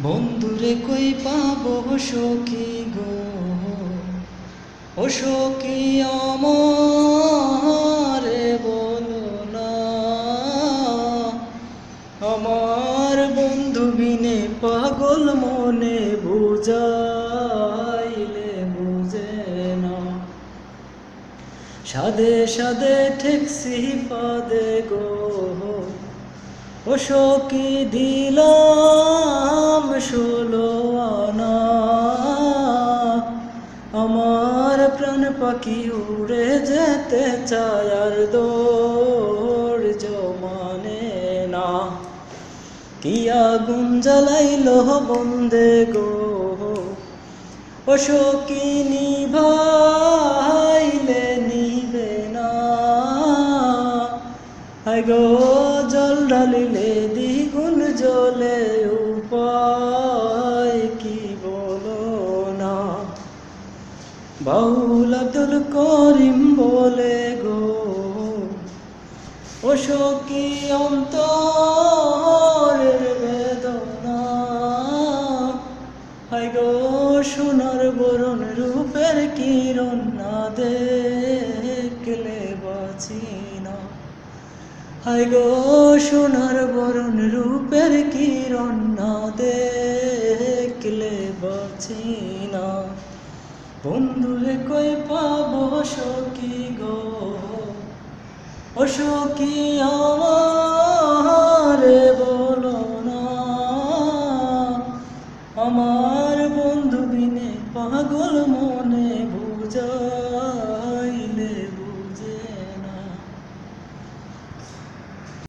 বন্ধুরে কই পাবো সখী গো, ও সখী আমারে বলো না। আমার বন্ধু বিনে পাগল মনে বুঝাইলে বুঝে না। সাদে সাদে ঠেকছি ফাদে গো, ও সখী দিলাম 16 আনা। আমার প্রাণ পাখি উড়ে যেতে চায় আর দৌড় মানে না। কি আগুন জ্বালাইলো বন্দে গো, ও সখী নিভাইলে নিবে না। হায় গো জল ঢালিলে দ্বিগুণ জ্বলে, উপায় কি বলো না। বাউল আব্দুল করিম বলে গো, ও সখী অন্তরের বেদনা। হায় গো সোনার বরণ রূপের কিরণ না দেখলে বাঁচি না। হায় গো সোনার বরণ রূপের কিরণ না দেখলে বাঁচি না। বন্ধুরে কই পাবো সখী গো, ও সখী আমার